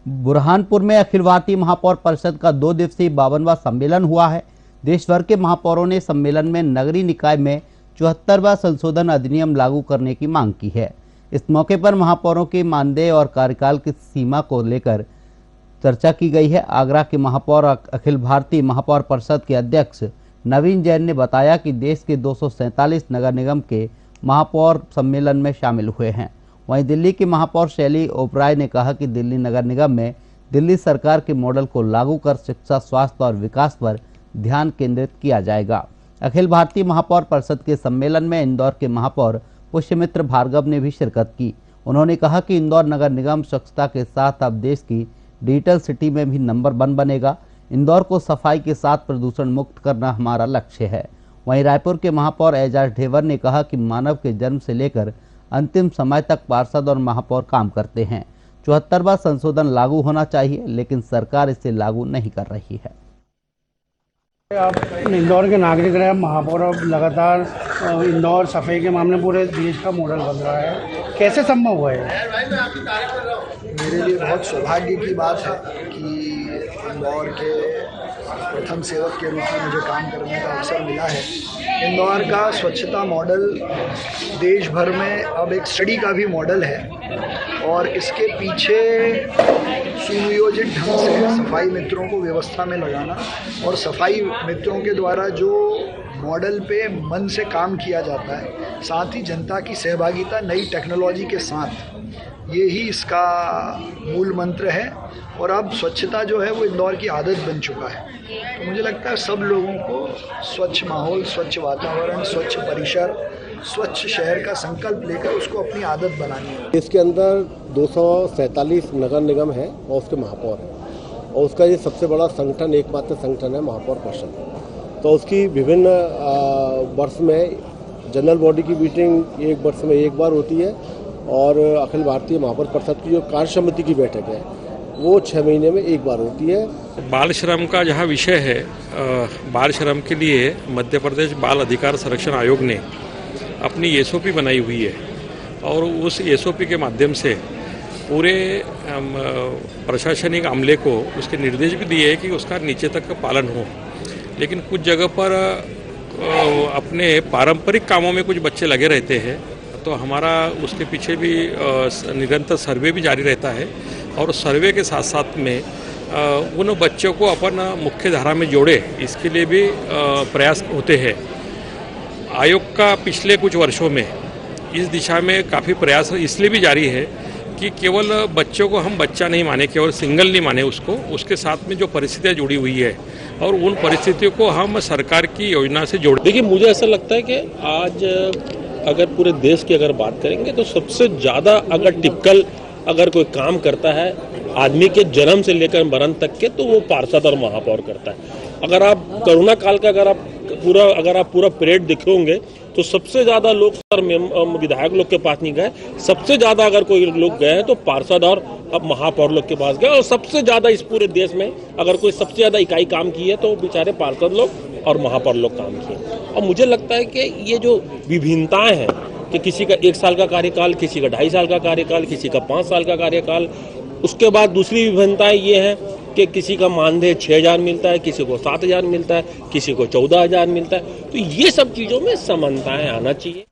बुरहानपुर में अखिल भारतीय महापौर परिषद का 2 दिवसीय 52वां सम्मेलन हुआ है। देश भर के महापौरों ने सम्मेलन में नगरीय निकाय में 74वां संशोधन अधिनियम लागू करने की मांग की है। इस मौके पर महापौरों के मानदेय और कार्यकाल की सीमा को लेकर चर्चा की गई है। आगरा के महापौर अखिल भारतीय महापौर परिषद के अध्यक्ष नवीन जैन ने बताया कि देश के 247 नगर निगम के महापौर सम्मेलन में शामिल हुए हैं। वहीं दिल्ली की महापौर शैली ओबराय ने कहा कि दिल्ली नगर निगम में दिल्ली सरकार के मॉडल को लागू कर शिक्षा, स्वास्थ्य और विकास पर ध्यान केंद्रित किया जाएगा। अखिल भारतीय महापौर परिषद के सम्मेलन में इंदौर के महापौर पुष्यमित्र भार्गव ने भी शिरकत की। उन्होंने कहा कि इंदौर नगर निगम स्वच्छता के साथ अब देश की डिजिटल सिटी में भी नंबर 1 बनेगा। इंदौर को सफाई के साथ प्रदूषण मुक्त करना हमारा लक्ष्य है। वहीं रायपुर के महापौर एजाज ढेबर ने कहा कि मानव के जन्म से लेकर अंतिम समय तक पार्षद और महापौर काम करते हैं। 74वां संशोधन लागू होना चाहिए, लेकिन सरकार इसे लागू नहीं कर रही है। आप इंदौर के नागरिक रहे, महापौर अब लगातार इंदौर सफाई के मामले पूरे देश का मॉडल बन रहा है, कैसे संभव हुआ है? मेरे लिए बहुत सौभाग्य की बात है कि इंदौर के प्रथम सेवक के रूप में मुझे काम करने का अवसर मिला है। इंदौर का स्वच्छता मॉडल देश भर में अब एक स्टडी का भी मॉडल है और इसके पीछे सुनियोजित ढंग से सफाई मित्रों को व्यवस्था में लगाना और सफाई मित्रों के द्वारा जो मॉडल पे मन से काम किया जाता है, साथ ही जनता की सहभागिता नई टेक्नोलॉजी के साथ, ये ही इसका मूल मंत्र है। और अब स्वच्छता जो है वो इंदौर की आदत बन चुका है। तो मुझे लगता है सब लोगों को स्वच्छ माहौल, स्वच्छ वातावरण, स्वच्छ परिसर, स्वच्छ शहर का संकल्प लेकर उसको अपनी आदत बनानी है। इसके अंदर 247 नगर निगम है और उसके महापौर हैं और उसका ये सबसे बड़ा संगठन, एकमात्र संगठन है महापौर परिषद। तो उसकी विभिन्न वर्ष में जनरल बॉडी की मीटिंग एक वर्ष में एक बार होती है और अखिल भारतीय महापौर परिषद की जो कार्य समिति की बैठक है वो 6 महीने में एक बार होती है। बाल श्रम का जहाँ विषय है, बाल श्रम के लिए मध्य प्रदेश बाल अधिकार संरक्षण आयोग ने अपनी एसओपी बनाई हुई है और उस एसओपी के माध्यम से पूरे प्रशासनिक अमले को उसके निर्देश भी दिए हैं कि उसका नीचे तक का पालन हो। लेकिन कुछ जगह पर अपने पारंपरिक कामों में कुछ बच्चे लगे रहते हैं, तो हमारा उसके पीछे भी निरंतर सर्वे भी जारी रहता है और सर्वे के साथ साथ में उन बच्चों को अपन मुख्य धारा में जोड़े, इसके लिए भी प्रयास होते हैं। आयोग का पिछले कुछ वर्षों में इस दिशा में काफ़ी प्रयास इसलिए भी जारी है कि केवल बच्चों को हम बच्चा नहीं माने, केवल सिंगल नहीं माने उसको, उसके साथ में जो परिस्थितियाँ जुड़ी हुई है और उन परिस्थितियों को हम सरकार की योजना से जोड़। देखिए, मुझे ऐसा लगता है कि आज अगर पूरे देश की अगर बात करेंगे तो सबसे ज़्यादा अगर टिपिकल अगर कोई काम करता है आदमी के जन्म से लेकर मरण तक के, तो वो पार्षद और महापौर करता है। अगर आप कोरोना काल का अगर आप पूरा पीरियड देखे होंगे तो सबसे ज़्यादा लोग विधायक लोग के पास नहीं गए, सबसे ज़्यादा अगर कोई लोग गए हैं तो पार्षद और अब महापौर लोग के पास गए। और सबसे ज़्यादा इस पूरे देश में अगर कोई सबसे ज़्यादा इकाई काम की है तो बेचारे पार्षद लोग और महापौर लोग काम किए। और मुझे लगता है कि ये जो विभिन्नताएं हैं कि किसी का 1 साल का कार्यकाल, किसी का 2.5 साल का कार्यकाल, किसी का 5 साल का कार्यकाल, उसके बाद दूसरी विभिन्नताएं ये है कि किसी का मानदेय 6,000 मिलता है, किसी को 7,000 मिलता है, किसी को 14,000 मिलता है। तो ये सब चीज़ों में समानताएं आना चाहिए।